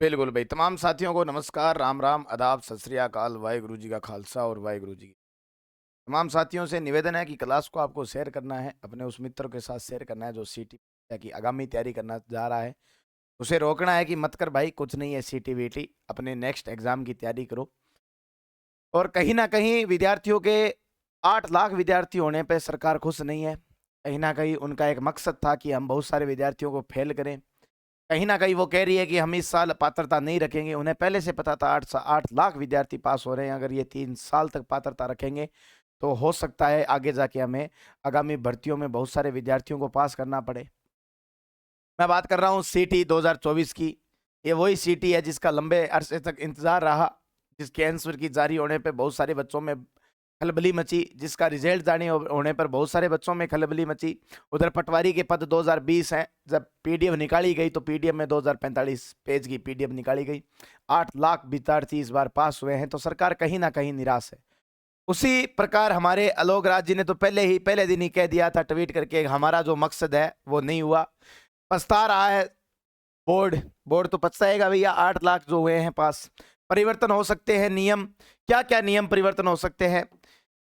बिल्कुल भाई, तमाम साथियों को नमस्कार, राम राम, आदाब, सत श्री अकाल, वाहेगुरु जी का खालसा और वाहेगुरु जी की। तमाम साथियों से निवेदन है कि क्लास को आपको शेयर करना है, अपने उस मित्र के साथ शेयर करना है जो सीटी की आगामी तैयारी करना जा रहा है। उसे रोकना है कि मत कर भाई, कुछ नहीं है सीटी वीटी, अपने नेक्स्ट एग्जाम की तैयारी करो। और कहीं ना कहीं विद्यार्थियों के 8 लाख विद्यार्थी होने पर सरकार खुश नहीं है। कहीं ना कहीं उनका एक मकसद था कि हम बहुत सारे विद्यार्थियों को फेल करें। कहीं ना कहीं वो कह रही है कि हम इस साल पात्रता नहीं रखेंगे। उन्हें पहले से पता था 8 लाख विद्यार्थी पास हो रहे हैं, अगर ये 3 साल तक पात्रता रखेंगे तो हो सकता है आगे जाके हमें आगामी भर्तियों में बहुत सारे विद्यार्थियों को पास करना पड़े। मैं बात कर रहा हूँ सीटी 2024 की। ये वही सीटी है जिसका लंबे अरसे तक इंतजार रहा, जिसके आंसर की जारी होने पे बहुत सारे बच्चों में खलबली मची, जिसका रिजल्ट जारी होने पर बहुत सारे बच्चों में खलबली मची। उधर पटवारी के पद 2020 हैं, जब पीडीएफ निकाली गई तो पीडीएफ में 2045 पेज की पीडीएफ निकाली गई। 8 लाख विद्यार्थी इस बार पास हुए हैं, तो सरकार कहीं ना कहीं निराश है। उसी प्रकार हमारे आलोक राज जी ने तो पहले दिन ही कह दिया था ट्वीट करके, हमारा जो मकसद है वो नहीं हुआ। पछता रहा है बोर्ड। बोर्ड तो पछताएगा भैया, 8 लाख जो हुए हैं पास। परिवर्तन हो सकते हैं नियम, क्या क्या नियम परिवर्तन हो सकते हैं?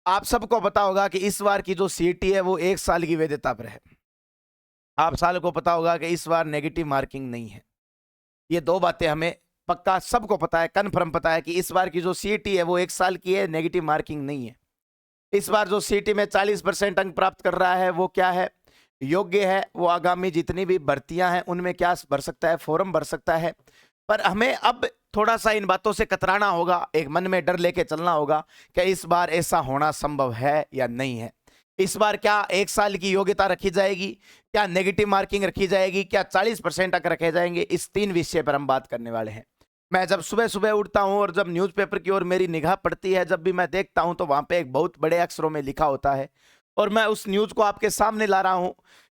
आप सबको पता होगा कि इस बार की जो सीटी है वो 1 साल की वैधता पर है। आप साल को पता होगा कि इस बार नेगेटिव मार्किंग नहीं है। ये दो बातें हमें पक्का सबको पता है, कन्फर्म पता है कि इस बार की जो सीटी है वो 1 साल की है, नेगेटिव मार्किंग नहीं है। इस बार जो सीटी में 40% अंक प्राप्त कर रहा है वो क्या है? योग्य है। वो आगामी जितनी भी भर्तियां हैं उनमें क्या भर सकता है? फॉर्म भर सकता है। पर हमें अब थोड़ा सा इन बातों से कतराना होगा, एक मन में डर लेके चलना होगा कि इस बार ऐसा होना संभव है या नहीं है। इस बार क्या 1 साल की योग्यता रखी जाएगी, क्या नेगेटिव मार्किंग रखी जाएगी, क्या 40% तक रखे जाएंगे? इस 3 विषय पर हम बात करने वाले हैं। मैं जब सुबह सुबह उठता हूं और जब न्यूज़पेपर की ओर मेरी निगाह पड़ती है, जब भी मैं देखता हूं तो वहां पे एक बहुत बड़े अक्षरों में लिखा होता है और मैं उस न्यूज को आपके सामने ला रहा हूं।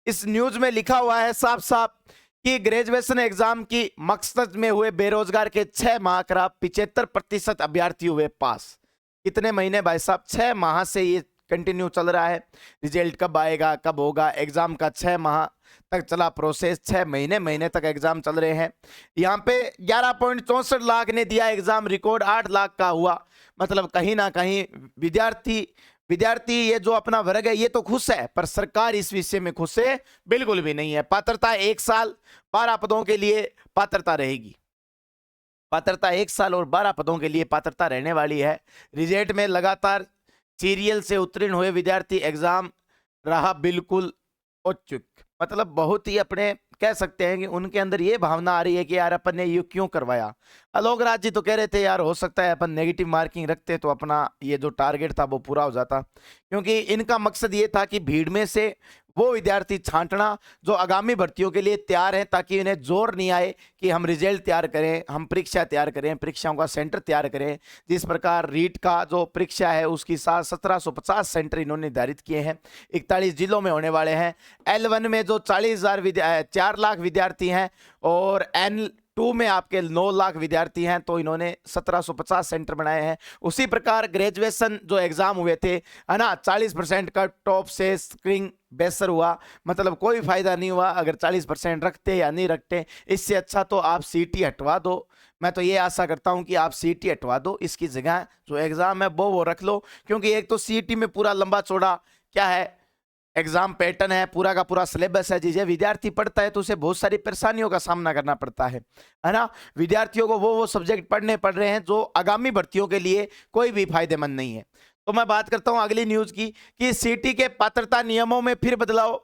इस न्यूज में लिखा हुआ है साफ साफ कि ग्रेजुएशन एग्जाम की मकसद में हुए बेरोजगार के 6 माह का 75% अभ्यर्थी हुए पास। कितने महीने भाई साहब? 6 माह से ये कंटिन्यू चल रहा है। रिजल्ट कब आएगा, कब होगा? एग्जाम का 6 माह तक चला प्रोसेस, 6 महीने तक एग्जाम चल रहे हैं। यहाँ पे 11.64 लाख ने दिया एग्जाम, रिकॉर्ड 8 लाख का हुआ। मतलब कहीं ना कहीं विद्यार्थी विद्यार्थी ये जो अपना वर्ग है ये तो खुश है, पर सरकार इस विषय में खुश है बिल्कुल भी नहीं है। पात्रता 1 साल 12 पदों के लिए पात्रता रहेगी। पात्रता 1 साल और 12 पदों के लिए पात्रता रहने वाली है। रिजल्ट में लगातार सीरियल से उत्तीर्ण हुए विद्यार्थी एग्जाम रहा बिल्कुल औत्सुक। मतलब बहुत ही अपने कह सकते हैं कि उनके अंदर ये भावना आ रही है कि यार अपन ने ये क्यों करवाया। आलोक राज जी तो कह रहे थे यार हो सकता है अपन नेगेटिव मार्किंग रखते तो अपना ये जो टारगेट था वो पूरा हो जाता, क्योंकि इनका मकसद ये था कि भीड़ में से वो विद्यार्थी छांटना जो आगामी भर्तियों के लिए तैयार हैं, ताकि इन्हें जोर नहीं आए कि हम रिजल्ट तैयार करें, हम परीक्षा तैयार करें, परीक्षाओं का सेंटर तैयार करें। जिस प्रकार रीट का जो परीक्षा है उसकी 1750 सेंटर इन्होंने निर्धारित किए हैं, 41 जिलों में होने वाले हैं। L1 में जो 4 लाख विद्यार्थी हैं और N2 में आपके 9 लाख विद्यार्थी हैं, तो इन्होंने 1750 सेंटर बनाए हैं। उसी प्रकार ग्रेजुएशन जो एग्जाम हुए थे है ना, 40% का टॉप से स्क्रीनिंग बेहतर हुआ। मतलब कोई फायदा नहीं हुआ अगर 40% रखते या नहीं रखते। इससे अच्छा तो आप सीटी हटवा दो। मैं तो ये आशा करता हूं कि आप सीटी हटवा दो, इसकी जगह जो एग्जाम है वो रख लो। क्योंकि एक तो सीटी में पूरा लंबा चौड़ा क्या है, एग्जाम पैटर्न है, पूरा का पूरा सिलेबस है। जिसे विद्यार्थी पढ़ता है तो उसे बहुत सारी परेशानियों का सामना करना पड़ता है ना। विद्यार्थियों को वो सब्जेक्ट पढ़ने पड़ रहे हैं जो आगामी भर्तियों के लिए कोई भी फायदेमंद नहीं है। तो मैं बात करता हूं अगली न्यूज की कि सीटी के पात्रता नियमों में फिर बदलाव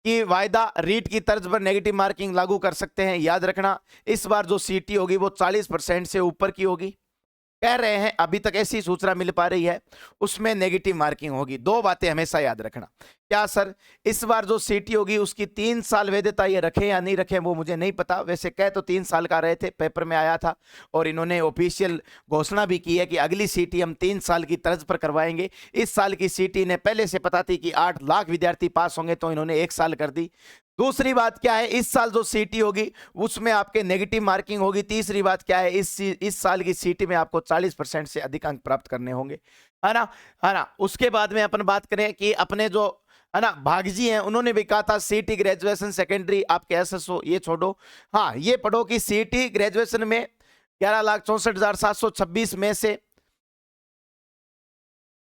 की वायदा, रीट की तर्ज पर नेगेटिव मार्किंग लागू कर सकते हैं। याद रखना इस बार जो सीटी होगी वो 40% से ऊपर की होगी, कह रहे हैं, अभी तक ऐसी सूचना मिल पा रही है, उसमें नेगेटिव मार्किंग होगी। दो बातें हमेशा याद रखना। क्या सर इस बार जो सीटी होगी उसकी 3 साल वैधता ये रखें या नहीं रखें वो मुझे नहीं पता। वैसे कह तो 3 साल का रहे थे, पेपर में आया था और इन्होंने ऑफिशियल घोषणा भी की है कि अगली सीटी हम 3 साल की तर्ज पर करवाएंगे। इस साल की सीटी ने पहले से पता थी कि 8 लाख विद्यार्थी पास होंगे, तो इन्होंने 1 साल कर दी। दूसरी बात क्या है, इस साल जो सीटी होगी उसमें आपके नेगेटिव मार्किंग होगी। तीसरी बात क्या है, इस साल की सीटी में आपको 40% से अधिक अंक प्राप्त करने होंगे, है ना। उसके बाद में अपन बात करें कि अपने जो है ना भागजी हैं, उन्होंने भी कहा था सीटी ग्रेजुएशन सेकेंडरी आपके एसएसओ ये छोड़ो, हाँ ये पढ़ो कि सीटी ग्रेजुएशन में 11,64,726 में से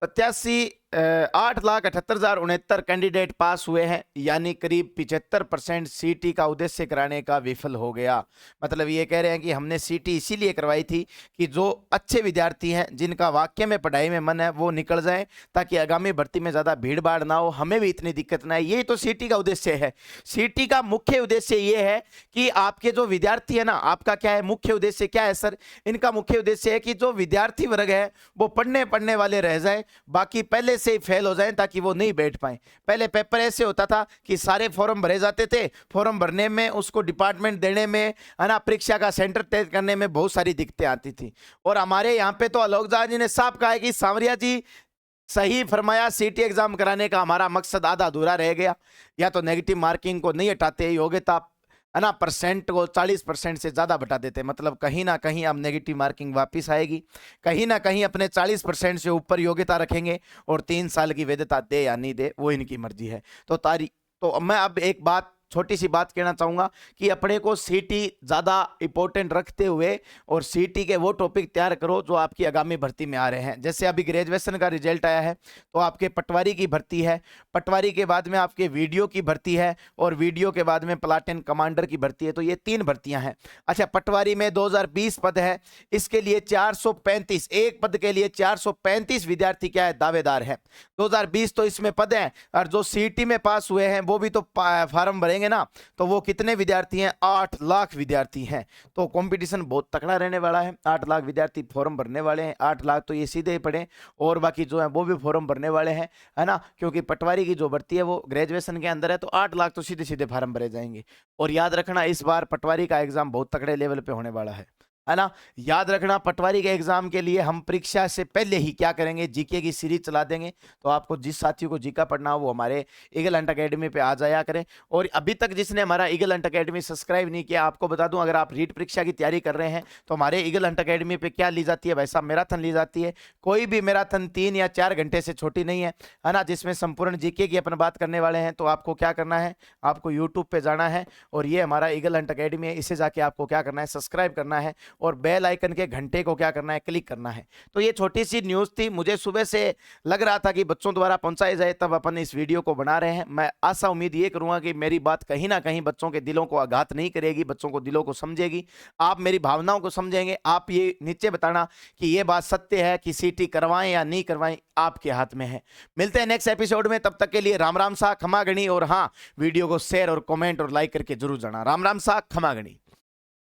8,78,069 कैंडिडेट पास हुए हैं, यानी करीब 75% सीटी का उद्देश्य कराने का विफल हो गया। मतलब ये कह रहे हैं कि हमने सीटी इसीलिए करवाई थी कि जो अच्छे विद्यार्थी हैं, जिनका वाकई में पढ़ाई में मन है, वो निकल जाएं, ताकि आगामी भर्ती में ज़्यादा भीड़ भाड़ ना हो, हमें भी इतनी दिक्कत ना आए। यही तो सीटी का उद्देश्य है। सीटी का मुख्य उद्देश्य ये है कि आपके जो विद्यार्थी है ना, आपका क्या है मुख्य उद्देश्य, क्या है सर? इनका मुख्य उद्देश्य है कि जो विद्यार्थी वर्ग है वो पढ़ने वाले रह जाए, बाकी पहले से ही फेल हो जाएं, ताकि वो नहीं बैठ पाए। पहले पेपर ऐसे होता था कि सारे फॉर्म भरे जाते थे, फॉर्म भरने में, उसको डिपार्टमेंट देने में, है ना, परीक्षा का सेंटर तय करने में बहुत सारी दिक्कतें आती थी। और हमारे यहाँ पे तो आलोक जी ने साफ कहा है कि सांवरिया जी सही फरमाया, सीटी एग्जाम कराने का हमारा मकसद आधा अधूरा रह गया। या तो नेगेटिव मार्किंग को नहीं हटाते, योग्यता है ना परसेंट को 40% से ज़्यादा बढ़ा देते, मतलब कहीं ना कहीं अब नेगेटिव मार्किंग वापस आएगी, कहीं ना कहीं अपने 40% से ऊपर योग्यता रखेंगे, और 3 साल की वैधता दे या नहीं दे वो इनकी मर्जी है। तो मैं अब एक बात, छोटी सी बात कहना चाहूँगा कि अपने को सीटी ज़्यादा इंपॉर्टेंट रखते हुए और सीटी के वो टॉपिक तैयार करो जो आपकी आगामी भर्ती में आ रहे हैं। जैसे अभी ग्रेजुएशन का रिजल्ट आया है, तो आपके पटवारी की भर्ती है, पटवारी के बाद में आपके वीडियो की भर्ती है, और वीडियो के बाद में प्लाटून कमांडर की भर्ती है। तो ये 3 भर्तियां हैं। अच्छा, पटवारी में 2020 पद है, इसके लिए 435, एक पद के लिए 435 विद्यार्थी क्या है, दावेदार है। 2020 तो इसमें पद है, और जो सीटी में पास हुए हैं वो भी तो फार्म भरेंगे ना, तो वो कितने विद्यार्थी हैं, 8 लाख विद्यार्थी हैं। तो कंपटीशन बहुत तगड़ा रहने वाला है। 8 लाख विद्यार्थी फॉर्म भरने वाले हैं। 8 लाख तो ये सीधे ही पढ़े, और बाकी जो है वो भी फॉर्म भरने वाले हैं, है ना, क्योंकि पटवारी की जो भर्ती है वो ग्रेजुएशन के अंदर है, तो 8 लाख तो सीधे सीधे फॉर्म भरे जाएंगे। और याद रखना, इस बार पटवारी का एग्जाम बहुत तगड़े लेवल पे होने वाला है ना। याद रखना, पटवारी के एग्जाम के लिए हम परीक्षा से पहले ही क्या करेंगे, जीके की सीरीज चला देंगे। तो आपको जिस साथियों को जीका पढ़ना हो वो हमारे ईगल हंट अकेडमी पे आ जाया करें। और अभी तक जिसने हमारा ईगल हंट अकेडमी सब्सक्राइब नहीं किया, आपको बता दूं, अगर आप रीट परीक्षा की तैयारी कर रहे हैं तो हमारे ईगल हंट अकेडमी पे क्या ली जाती है भाई साहब, मैराथन ली जाती है। कोई भी मैराथन 3 या 4 घंटे से छोटी नहीं है ना, जिसमें संपूर्ण जीके की अपन बात करने वाले हैं। तो आपको क्या करना है, आपको यूट्यूब पे जाना है, और ये हमारा ईगल हंट अकेडमी है, इसे जाके आपको क्या करना है, सब्सक्राइब करना है, और बेल आइकन के घंटे को क्या करना है, क्लिक करना है। तो ये छोटी सी न्यूज़ थी, मुझे सुबह से लग रहा था कि बच्चों द्वारा पहुंचाई जाए, तब अपन इस वीडियो को बना रहे हैं। मैं आशा उम्मीद ये करूंगा कि मेरी बात कहीं ना कहीं बच्चों के दिलों को आघात नहीं करेगी, बच्चों को दिलों को समझेगी, आप मेरी भावनाओं को समझेंगे। आप ये नीचे बताना कि ये बात सत्य है कि सीटी करवाएं या नहीं करवाएं, आपके हाथ में है। मिलते हैं नेक्स्ट एपिसोड में, तब तक के लिए राम राम सा, खमा गणी। और हाँ, वीडियो को शेयर और कमेंट और लाइक करके जरूर जाना। राम राम सा, खमा गणी।